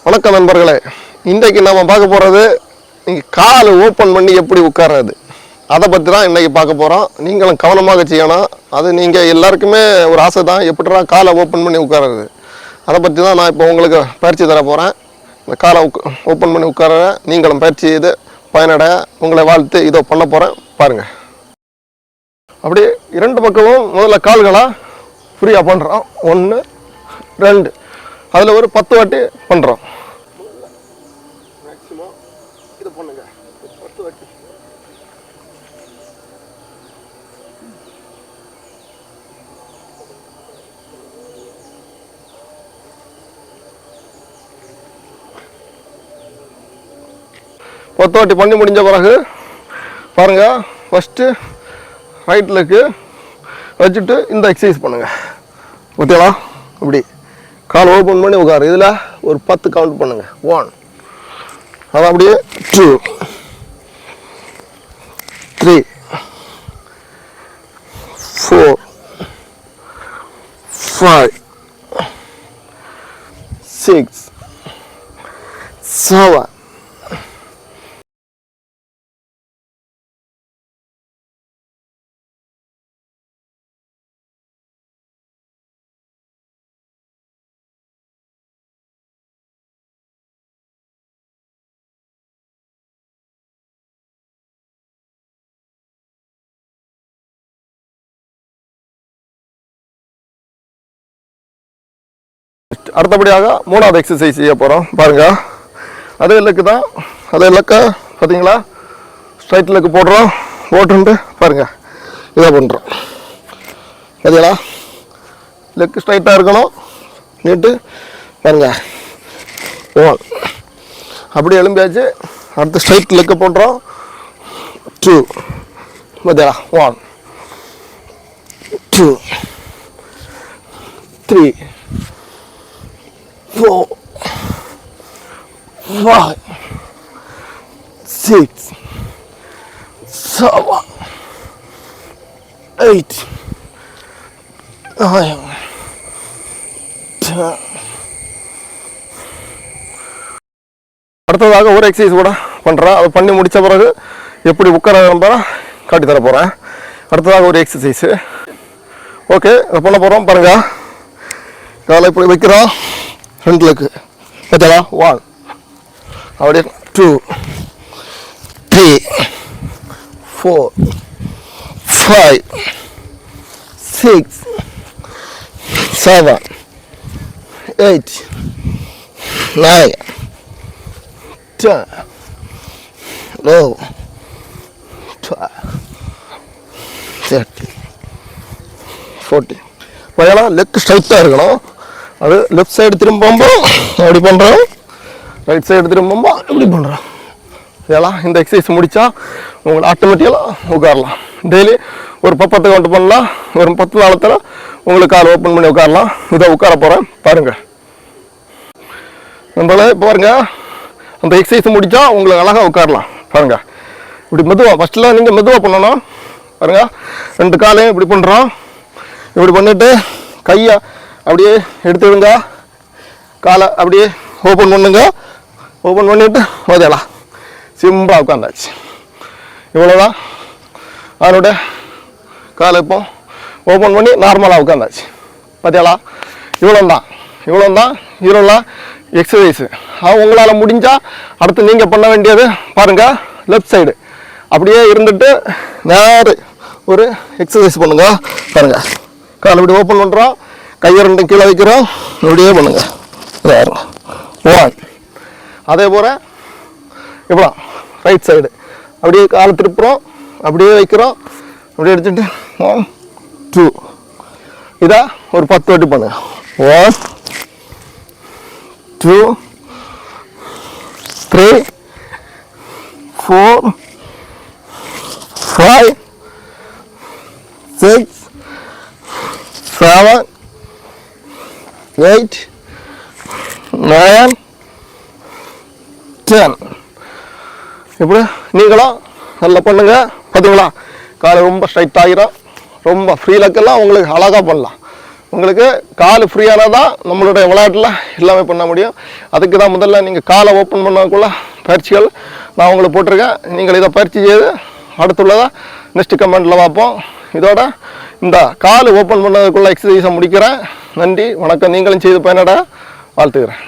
வணக்கம் நண்பர்களே, இன்றைக்கு நம்ம பார்க்க போகிறது நீங்கள் கால் ஓப்பன் பண்ணி எப்படி உட்கார்றது அதை பற்றி தான் இன்றைக்கி பார்க்க போகிறோம். நீங்களும் கவனமாக செய்யணும். அது நீங்கள் எல்லாருக்குமே ஒரு ஆசை தான், எப்படிடா காலை ஓப்பன் பண்ணி உட்கார்றது. அதை பற்றி தான் நான் இப்போ உங்களுக்கு பயிற்சி தர போகிறேன். இந்த காலை ஓப்பன் பண்ணி உட்கார நீங்களும் பயிற்சி செய்து பயனடைய உங்களை வாழ்த்து இதோ பண்ண போகிறேன். பாருங்கள். அப்படியே இரண்டு பக்கமும் முதல்ல கால்களாக ஃப்ரீயாக பண்ணுறோம். 1 2 அதில் ஒரு 10 வாட்டி பண்ணுறோம். மேக்ஸிமம் இது பண்ணுங்க 10 வாட்டி. பத்து வாட்டி பண்ணி முடிஞ்ச பிறகு பாருங்கள், ஃபஸ்ட்டு ரைட் லெக்கு வச்சுட்டு இந்த எக்ஸசைஸ் பண்ணுங்கள். ஓகேவா? இப்படி கால் ஓப்பன் பண்ணி உட்காரு. இதில் ஒரு 10 கவுண்ட் பண்ணுங்கள். 1 அது அப்படியே 2 3 4 5 6 7 அடுத்தபடியாக 3வது எக்ஸசைஸ் செய்ய போகிறோம். பாருங்கள், அதே லெக்கு தான். அதே லெக்கை பார்த்தீங்களா, ஸ்ட்ரைட் லெக்கு போடுறோம். போட்டுன்ட்டு பாருங்கள், இதை பண்ணுறோம். பார்த்தீங்களா, லெக்கு ஸ்ட்ரைட்டாக இருக்கணும். நீட்டு பாருங்கள். 1 அப்படி எலும்பியாச்சு. அடுத்து ஸ்ட்ரைட் லெக்கு போடுறோம். 2 பார்த்தீங்களா, 1 2 3 4 5 6 7 8 9 10. அடுத்ததாக ஒரு எக்ஸசைஸ் கூட பண்ணுறேன். அதை பண்ணி முடித்த பிறகு எப்படி உட்கார காட்டி தர போகிறேன். அடுத்ததாக ஒரு எக்ஸசைஸு. ஓகே, அதை பண்ண போகிறோம். பாருங்கள், காலை இப்படி வைக்கிறோம். ஃப்ரண்ட் லெக்கு பார்த்தா 1 அப்படியே 2 3 4 5 6 7 8 9 10 11 12 13 14. பார்த்தா லெக் ஸ்ட்ரைட்டாக இருக்கணும். அது லெஃப்ட் சைடு திரும்பும்போது அப்படி பண்ணுறோம், ரைட் சைடு திரும்பும்போது இப்படி பண்ணுறோம். இதெல்லாம் இந்த எக்ஸசைஸ் முடித்தா உங்களுக்கு ஆட்டோமேட்டிக்கலாக உட்காரலாம். டெய்லி ஒரு 10 கவுண்ட் பண்ணலாம். ஒரு 10 நாளத்தில் உங்களுக்கு கால் ஓப்பன் பண்ணி உட்காரலாம். இதை உட்கார போகிறேன். பாருங்கள் நம்மளே பாருங்கள், அந்த எக்ஸசைஸ் முடித்தா உங்களுக்கு அழகாக உட்காரலாம். பாருங்கள், இப்படி மெதுவாக ஃபஸ்ட்டில் நீங்கள் மெதுவாக பண்ணணும். பாருங்கள், 2 காலையும் இப்படி பண்ணுறோம். இப்படி பண்ணிவிட்டு கையை அப்படியே எடுத்துடுங்க. காலை அப்படியே ஓப்பன் பண்ணுங்க. ஓப்பன் பண்ணிவிட்டு ஓதலாம். சிம்பிளாக உட்காந்தாச்சு. இவ்வளோதான். அதனுடைய காலை இப்போ ஓப்பன் பண்ணி நார்மலாக உட்காந்தாச்சு. பார்த்தியாளா? இவ்வளோதான் எக்ஸசைஸு. உங்களால் முடிஞ்சால் அடுத்து நீங்கள் பண்ண வேண்டியது பாருங்கள், லெஃப்ட் சைடு அப்படியே இருந்துட்டு நேரம் ஒரு எக்ஸசைஸ் பண்ணுங்க. பாருங்கள், காலை இப்படி ஓப்பன் பண்ணுறோம். கையை 2 கீழே வைக்கிறோம். இப்படியே பண்ணுங்க. 1 அதே போல் இப்போ ரைட் சைடு அப்படியே காலை திருப்புறோம். அப்படியே வைக்கிறோம். அப்படியே எடுத்துட்டு 1 2 இதை ஒரு 10 வாட்டி பண்ணுங்க. 1 2 3 4 5 6 7 8 9 10. இப்படி நீங்களும் நல்லா பண்ணுங்க. பார்த்தீங்களா, காலை ரொம்ப ஸ்ட்ரைட் ஆகிரும். ரொம்ப ஃப்ரீ லெக்கெல்லாம் உங்களுக்கு அழகாக பண்ணலாம். உங்களுக்கு கால் ஃப்ரீயானால் தான் நம்மளுடைய விளையாட்டில் எல்லாமே பண்ண முடியும். அதுக்கு தான் முதல்ல நீங்கள் காலை ஓப்பன் பண்ணக்குள்ள பயிற்சிகள் நான் உங்களுக்கு போட்டிருக்கேன். நீங்கள் இதை பயிற்சி செய்து அடுத்துள்ளதாக நெக்ஸ்ட் கமெண்ட்டில் பார்ப்போம். இதோட இந்த கால் ஓப்பன் பண்ணதுக்குள்ள எக்ஸசைஸை முடிக்கிறேன். நன்றி, வணக்கம். நீங்களும் செய்து பயனட வாழ்த்துக்கிறேன்.